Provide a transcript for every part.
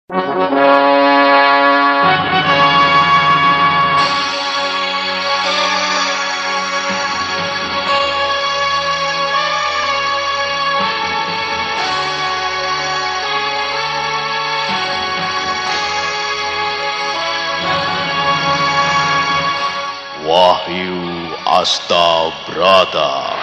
Wahyu Astabrata.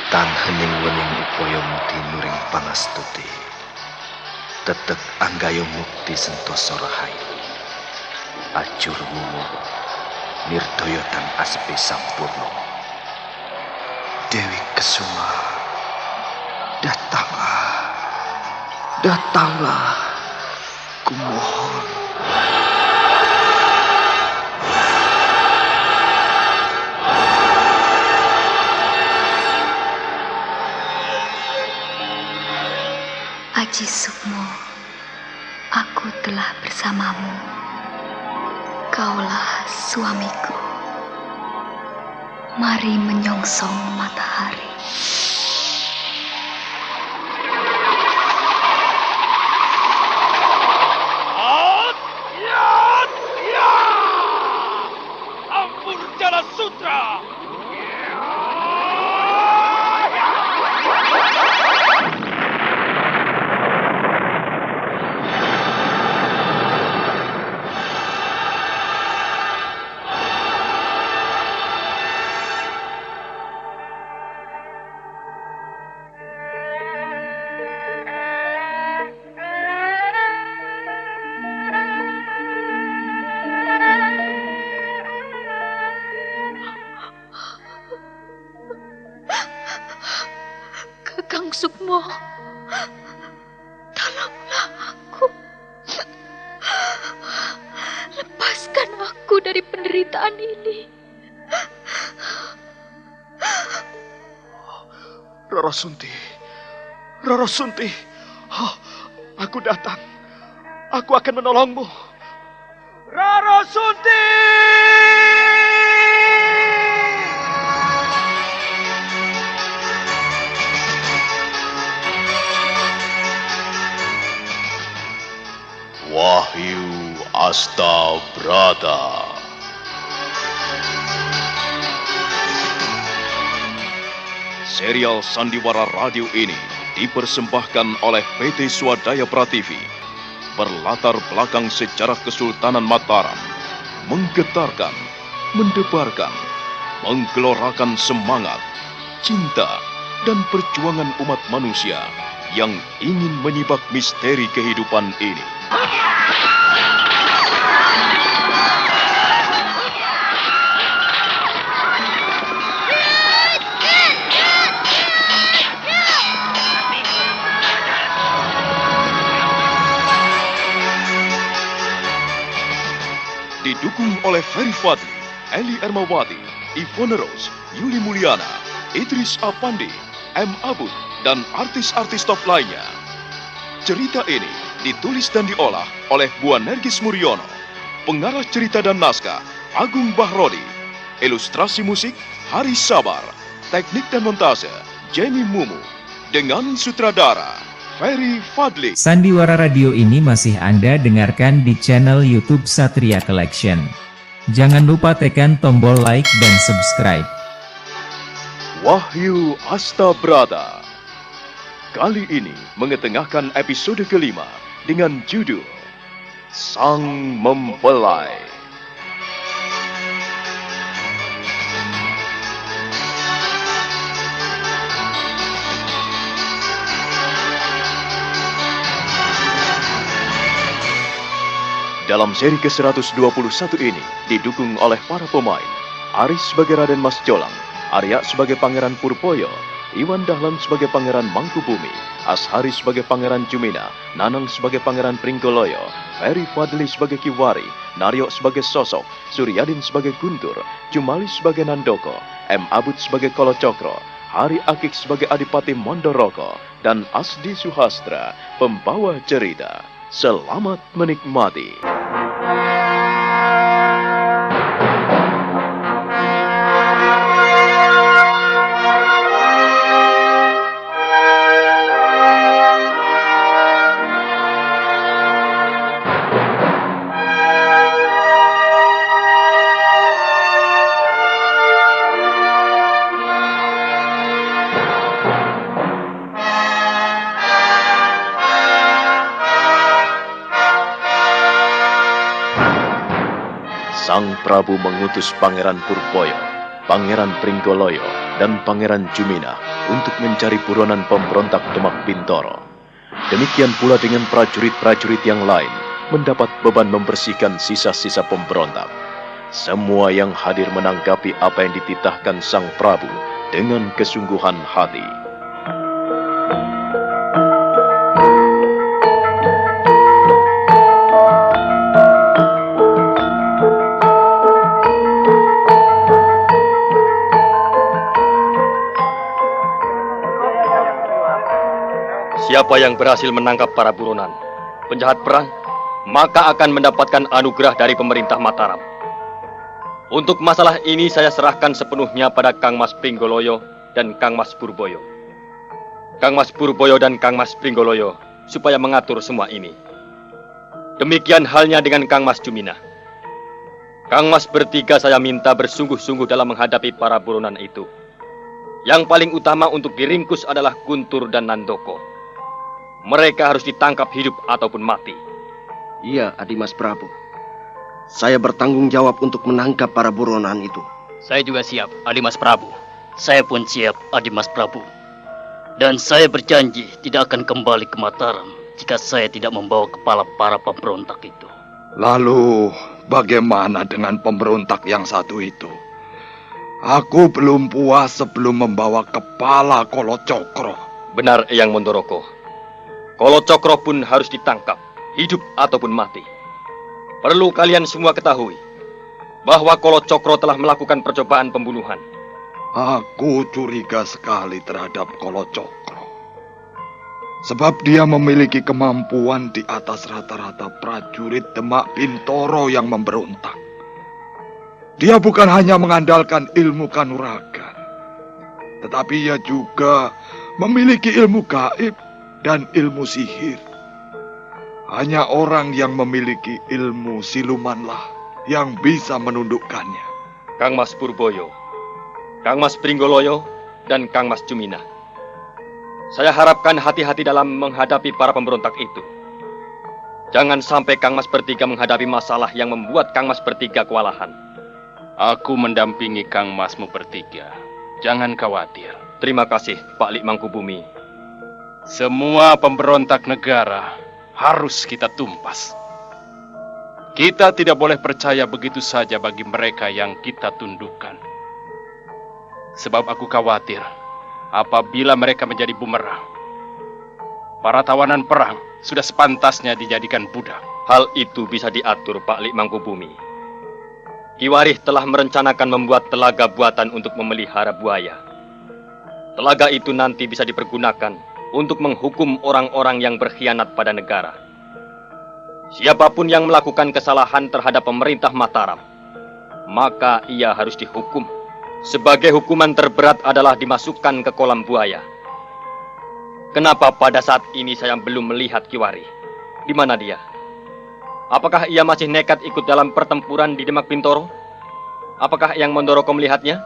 Tan hening wening upaya mukti nuring pangastuti. Tetek anggayo mukti sentosa rahayu. Ajur wuwu nirdaya tan aspi sampurna. Dewi Kesuma, datanglah, datanglah, kumohon. Aji Sukmo, aku telah bersamamu. Kaulah suamiku. Mari menyongsong matahari. Ampun Jala Sutra. Kakang Sukmo, tolonglah aku. Lepaskan aku dari penderitaan ini. Rara Sunti, Rara Sunti, aku datang. Aku akan menolongmu. Rara Sunti. Wahyu Astabrata. Serial Sandiwara Radio ini dipersembahkan oleh PT Swadaya Prativi. Berlatar belakang sejarah Kesultanan Mataram. Menggetarkan, mendebarkan, menggelorakan semangat, cinta, dan perjuangan umat manusia yang ingin menyibak misteri kehidupan ini. Didukung oleh Ferry Fadli, Eli Ermawati, Ivone Rose, Yuli Mulyana, Idris Apandi, M. Abud, dan artis-artis top lainnya. Cerita ini ditulis dan diolah oleh Bu Nergis Muryono. Pengarah cerita dan naskah Agung Bahrodi. Ilustrasi musik Haris Sabar. Teknik dan montase Jamie Mumu. Dengan sutradara Ferry Fadli. Sandiwara Radio ini masih Anda dengarkan di channel YouTube Satria Collection. Jangan lupa tekan tombol like dan subscribe. Wahyu Astabrata. Kali ini mengetengahkan episode kelima dengan judul Sang Mempelai. Dalam seri ke-121 ini didukung oleh para pemain Aris sebagai Raden Mas Jolang, Arya sebagai Pangeran Purpoyo, Iwan Dahlan sebagai Pangeran Mangkubumi, Ashari sebagai Pangeran Jumina, Nanang sebagai Pangeran Pringgoloyo, Ferry Fadli sebagai Kiwari, Naryo sebagai Sosok, Suryadin sebagai Guntur, Jumali sebagai Nandoko, M. Abud sebagai Kolo Cokro, Hari Akik sebagai Adipati Mondoroko, dan Asdi Suhastra, pembawa cerita. Selamat menikmati. Sang Prabu mengutus Pangeran Purboyo, Pangeran Pringgoloyo, dan Pangeran Jumina untuk mencari buronan pemberontak Demak Bintoro. Demikian pula dengan prajurit-prajurit yang lain mendapat beban membersihkan sisa-sisa pemberontak. Semua yang hadir menanggapi apa yang dititahkan Sang Prabu dengan kesungguhan hati. Siapa yang berhasil menangkap para buronan, penjahat perang, maka akan mendapatkan anugerah dari pemerintah Mataram. Untuk masalah ini saya serahkan sepenuhnya pada Kang Mas Pringgoloyo dan Kang Mas Purboyo. Kang Mas Purboyo dan Kang Mas Pringgoloyo supaya mengatur semua ini. Demikian halnya dengan Kang Mas Jumina. Kang Mas bertiga saya minta bersungguh-sungguh dalam menghadapi para buronan itu. Yang paling utama untuk diringkus adalah Guntur dan Nandoko. Mereka harus ditangkap hidup ataupun mati. Iya, Adimas Prabu. Saya bertanggung jawab untuk menangkap para buronan itu. Saya juga siap, Adimas Prabu. Saya pun siap, Adimas Prabu. Dan saya berjanji tidak akan kembali ke Mataram jika saya tidak membawa kepala para pemberontak itu. Lalu, bagaimana dengan pemberontak yang satu itu? Aku belum puas sebelum membawa kepala Kolocokro. Benar, Eyang Mondoroko. Kolocokro pun harus ditangkap, hidup ataupun mati. Perlu kalian semua ketahui bahwa Kolocokro telah melakukan percobaan pembunuhan. Aku curiga sekali terhadap Kolocokro. Sebab dia memiliki kemampuan di atas rata-rata prajurit Demak Bintoro yang memberontak. Dia bukan hanya mengandalkan ilmu kanuragan, tetapi ia juga memiliki ilmu gaib dan ilmu sihir. Hanya orang yang memiliki ilmu silumanlah yang bisa menundukkannya. Kang Mas Purboyo, Kang Mas Pringgoloyo, dan Kang Mas Jumina. Saya harapkan hati-hati dalam menghadapi para pemberontak itu. Jangan sampai Kang Mas bertiga menghadapi masalah yang membuat Kang Mas bertiga kewalahan. Aku mendampingi Kang Masmu bertiga. Jangan khawatir. Terima kasih, Pak Lik Mangkubumi. Semua pemberontak negara harus kita tumpas. Kita tidak boleh percaya begitu saja bagi mereka yang kita tundukkan. Sebab aku khawatir apabila mereka menjadi bumerang. Para tawanan perang sudah sepantasnya dijadikan budak. Hal itu bisa diatur, Pak Lik Mangkubumi. Kiwarih telah merencanakan membuat telaga buatan untuk memelihara buaya. Telaga itu nanti bisa dipergunakan untuk menghukum orang-orang yang berkhianat pada negara. Siapapun yang melakukan kesalahan terhadap pemerintah Mataram, maka ia harus dihukum. Sebagai hukuman terberat adalah dimasukkan ke kolam buaya. Kenapa pada saat ini saya belum melihat Kiwari? Di mana dia? Apakah ia masih nekat ikut dalam pertempuran di Demak Bintoro? Apakah Eyang Mondoroko melihatnya?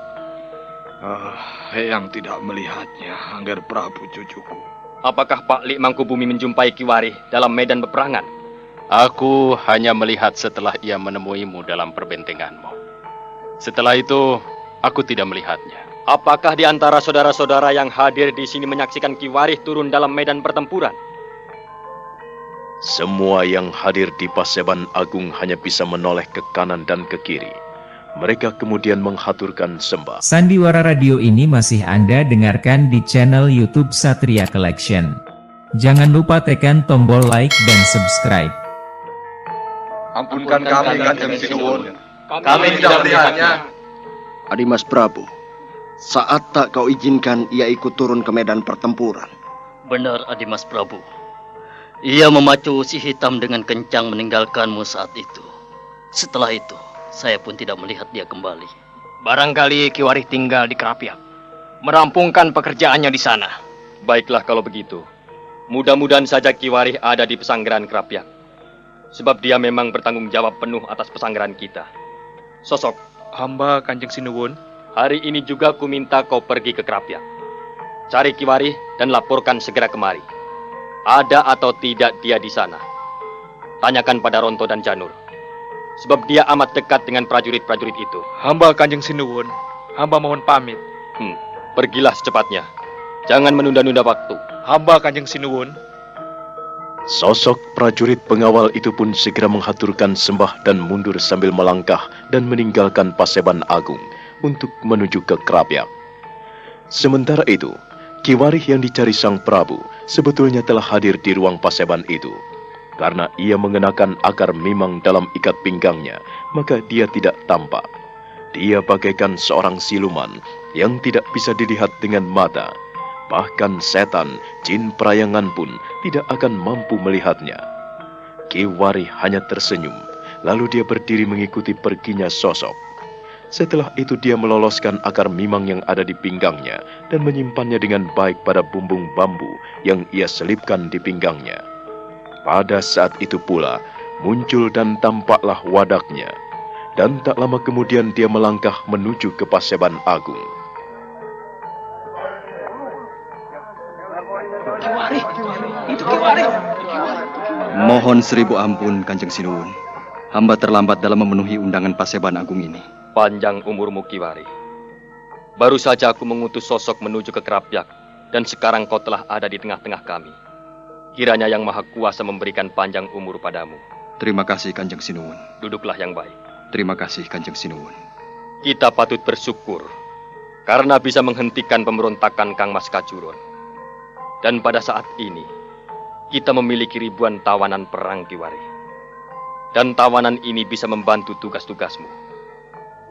Eyang tidak melihatnya, Angger Prabu cucuku. Apakah Pak Lik Mangkubumi menjumpai Kiwari dalam medan peperangan? Aku hanya melihat setelah ia menemuimu dalam perbentenganmu. Setelah itu, aku tidak melihatnya. Apakah di antara saudara-saudara yang hadir di sini menyaksikan Kiwari turun dalam medan pertempuran? Semua yang hadir di Paseban Agung hanya bisa menoleh ke kanan dan ke kiri. Mereka kemudian menghaturkan sembah. Sandiwara radio ini masih Anda dengarkan di channel YouTube Satria Collection. Jangan lupa tekan tombol like dan subscribe. Ampunkan kami, Kanjeng Sinuwun. Kami tidak melihatnya. Adimas Prabu, saat tak kau izinkan ia ikut turun ke medan pertempuran. Benar, Adimas Prabu. Ia memacu si hitam dengan kencang meninggalkanmu saat itu. Setelah itu, saya pun tidak melihat dia kembali. Barangkali Kiwarih tinggal di Kerapiak, merampungkan pekerjaannya di sana. Baiklah kalau begitu. Mudah-mudahan saja Kiwarih ada di pesanggeran Kerapiak. Sebab dia memang bertanggung jawab penuh atas pesanggeran kita. Sosok, Hamba Kanjeng Sinuwun. hari ini juga ku minta kau pergi ke Kerapiak. Cari Kiwarih dan laporkan segera kemari. Ada atau tidak dia di sana. Tanyakan pada Ronto dan Janur. Sebab dia amat dekat dengan prajurit-prajurit itu. Hamba Kanjeng Sinuwun. Hamba mohon pamit. Pergilah secepatnya. Jangan menunda-nunda waktu. Hamba Kanjeng Sinuwun. Sosok prajurit pengawal itu pun segera menghaturkan sembah dan mundur sambil melangkah dan meninggalkan Paseban Agung untuk menuju ke Kerapiak. Sementara itu, Kiwarih yang dicari Sang Prabu sebetulnya telah hadir di ruang Paseban itu. Karena ia mengenakan akar mimang dalam ikat pinggangnya, maka dia tidak tampak. Dia bagaikan seorang siluman yang tidak bisa dilihat dengan mata. Bahkan setan, jin perayangan pun tidak akan mampu melihatnya. Kiwarih hanya tersenyum, lalu dia berdiri mengikuti perginya sosok. Setelah itu dia meloloskan akar mimang yang ada di pinggangnya dan menyimpannya dengan baik pada bumbung bambu yang ia selipkan di pinggangnya. Pada saat itu pula, muncul dan tampaklah wadaknya. Dan tak lama kemudian dia melangkah menuju ke Paseban Agung. Mohon 1000 ampun, Kanjeng Sinuwun. Hamba terlambat dalam memenuhi undangan Paseban Agung ini. Panjang umurmu, Kiwarih. Baru saja aku mengutus sosok menuju ke Kerapiak, dan sekarang kau telah ada di tengah-tengah kami. Kiranya Yang Maha Kuasa memberikan panjang umur padamu. Terima kasih, Kanjeng Sinuwun. Duduklah yang baik. Terima kasih, Kanjeng Sinuwun. Kita patut bersyukur karena bisa menghentikan pemberontakan Kang Mas Kacuron. Dan pada saat ini, kita memiliki ribuan tawanan perang, Kiwarih. Dan tawanan ini bisa membantu tugas-tugasmu.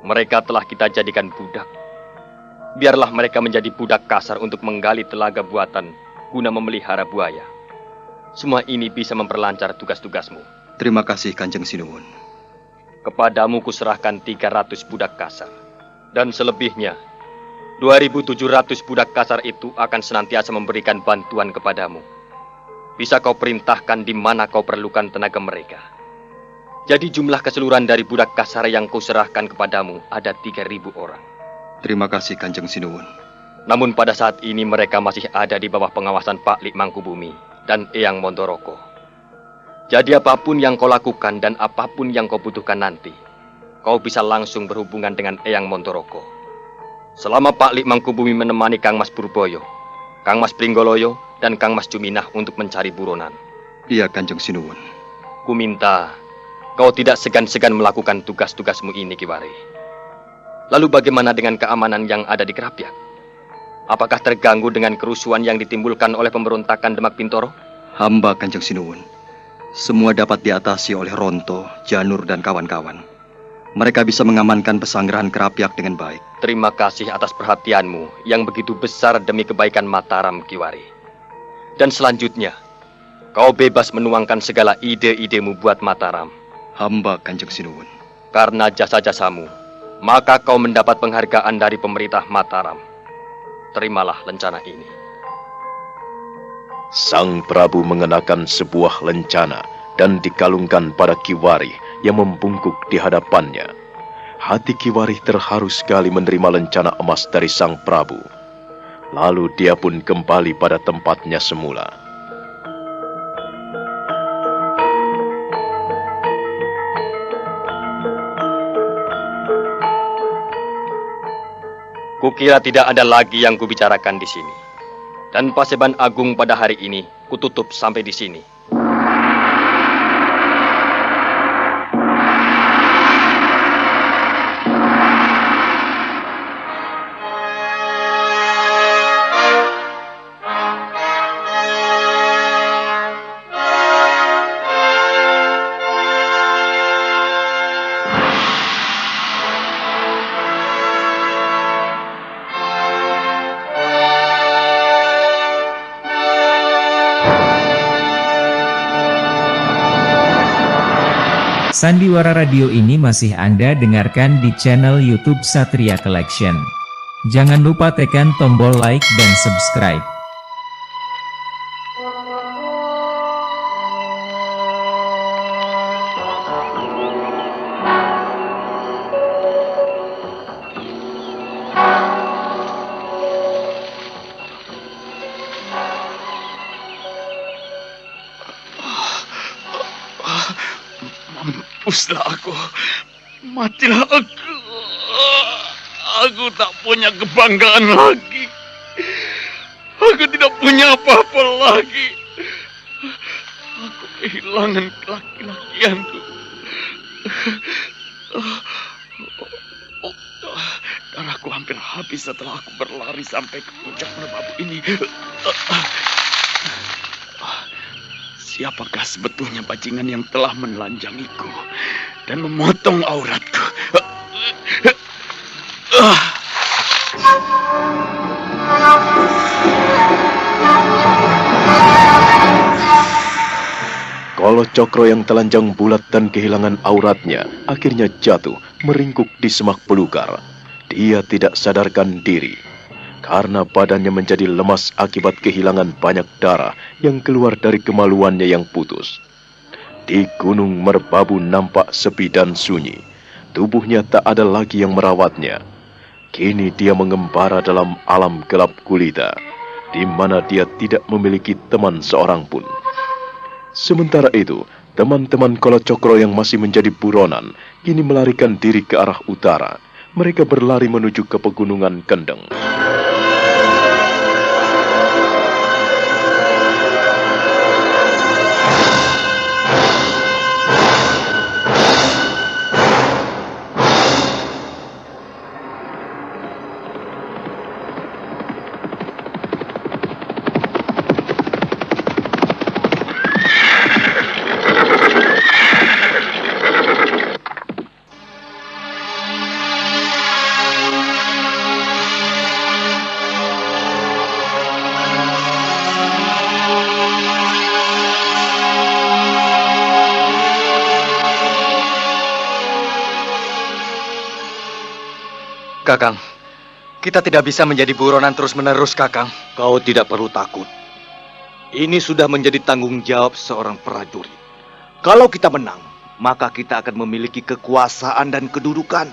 Mereka telah kita jadikan budak. Biarlah mereka menjadi budak kasar untuk menggali telaga buatan guna memelihara buaya. Semua ini bisa memperlancar tugas-tugasmu. Terima kasih, Kanjeng Sinuwun. Kepadamu kuserahkan 300 budak kasar. Dan selebihnya, 2.700 budak kasar itu akan senantiasa memberikan bantuan kepadamu. Bisa kau perintahkan di mana kau perlukan tenaga mereka. Jadi jumlah keseluruhan dari budak kasar yang kuserahkan kepadamu ada 3.000 orang. Terima kasih, Kanjeng Sinuwun. Namun pada saat ini mereka masih ada di bawah pengawasan Pak Lik Mangkubumi dan Eyang Mondoroko. Jadi apapun yang kau lakukan dan apapun yang kau butuhkan nanti, kau bisa langsung berhubungan dengan Eyang Mondoroko. Selama Pak Lik Mangkubumi menemani Kang Mas Purboyo, Kang Mas Pringgoloyo, dan Kang Mas Juminah untuk mencari buronan. Iya, Kanjeng Sinuwun. Ku minta kau tidak segan-segan melakukan tugas-tugasmu ini, Kiwarih. Lalu bagaimana dengan keamanan yang ada di Kerapiak? Apakah terganggu dengan kerusuhan yang ditimbulkan oleh pemberontakan Demak Bintoro? Hamba, Kanjeng Sinuwun. Semua dapat diatasi oleh Ronto, Janur, dan kawan-kawan. Mereka bisa mengamankan pesanggerahan Kerapiak dengan baik. Terima kasih atas perhatianmu yang begitu besar demi kebaikan Mataram, Kiwarih. Dan selanjutnya, kau bebas menuangkan segala ide-idemu buat Mataram. Hamba, Kanjeng Sinuwun. Karena jasa-jasamu, maka kau mendapat penghargaan dari pemerintah Mataram. Terimalah lencana ini. Sang Prabu mengenakan sebuah lencana dan dikalungkan pada Kiwarih yang membungkuk di hadapannya. Hati Kiwarih terharu sekali menerima lencana emas dari Sang Prabu. Lalu dia pun kembali pada tempatnya semula. Kukira tidak ada lagi yang kubicarakan di sini. Dan Paseban Agung pada hari ini kututup sampai di sini. Sandiwara Radio ini masih Anda dengarkan di channel YouTube Satria Collection. Jangan lupa tekan tombol like dan subscribe. Mampuslah aku, matilah aku. Aku tak punya kebanggaan lagi. Aku tidak punya apa-apa lagi. Aku kehilangan laki-lakianku. Darahku hampir habis setelah aku berlari sampai ke puncak merbabu ini. Siapakah sebetulnya bajingan yang telah menelanjangiku dan memotong auratku? Kolo Cokro yang telanjang bulat dan kehilangan auratnya akhirnya jatuh meringkuk di semak belukar. Dia tidak sadarkan diri karena badannya menjadi lemas akibat kehilangan banyak darah yang keluar dari kemaluannya yang putus. Di Gunung Merbabu nampak sepi dan sunyi. Tubuhnya tak ada lagi yang merawatnya. Kini dia mengembara dalam alam gelap gulita, di mana dia tidak memiliki teman seorang pun. Sementara itu, teman-teman Kolo Cokro yang masih menjadi buronan, kini melarikan diri ke arah utara. Mereka berlari menuju ke pegunungan Kendeng. Kakang, kita tidak bisa menjadi buronan terus-menerus, Kakang. Kau tidak perlu takut. Ini sudah menjadi tanggung jawab seorang prajurit. Kalau kita menang, maka kita akan memiliki kekuasaan dan kedudukan.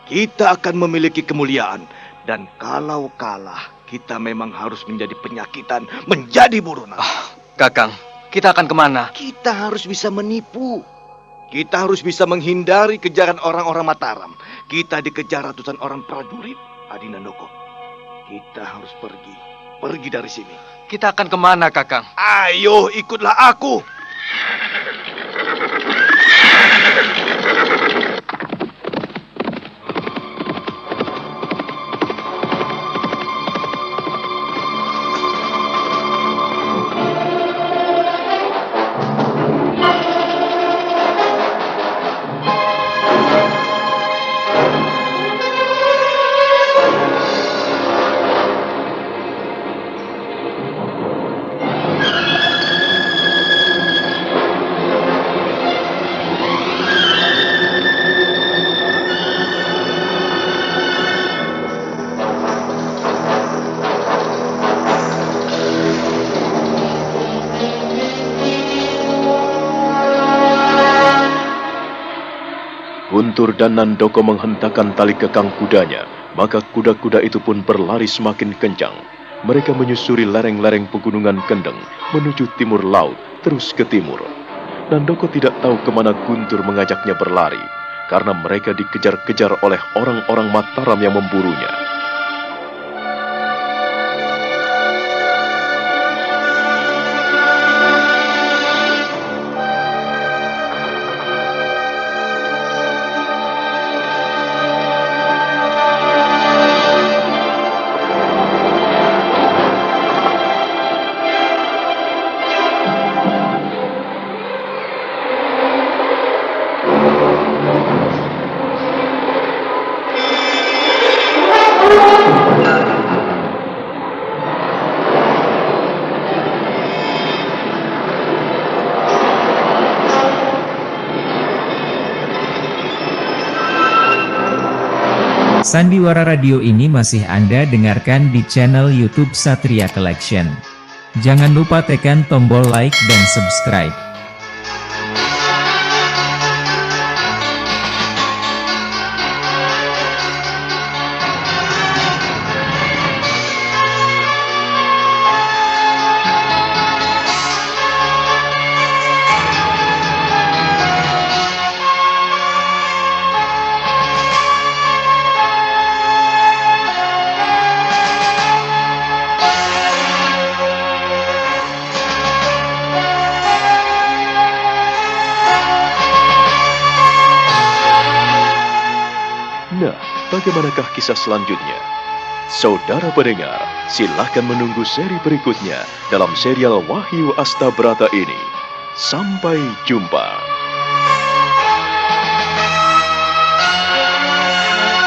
Kita akan memiliki kemuliaan. Dan kalau kalah, kita memang harus menjadi penyakitan, menjadi buronan. Kakang, kita akan kemana? Kita harus bisa menipu. Kita harus bisa menghindari kejaran orang-orang Mataram. Kita dikejar ratusan orang prajurit, Adinandoko. Kita harus pergi dari sini. Kita akan kemana, Kakang? Ayo, ikutlah aku. Guntur dan Nandoko menghentakkan tali kekang kudanya, maka kuda-kuda itu pun berlari semakin kencang. Mereka menyusuri lereng-lereng pegunungan Kendeng, menuju timur laut, terus ke timur. Nandoko tidak tahu kemana Guntur mengajaknya berlari, karena mereka dikejar-kejar oleh orang-orang Mataram yang memburunya. Sandiwara radio ini masih Anda dengarkan di channel YouTube Satria Collection. Jangan lupa tekan tombol like dan subscribe. Nah, bagaimanakah kisah selanjutnya? Saudara pendengar, silahkan menunggu seri berikutnya dalam serial Wahyu Astabrata ini. Sampai jumpa.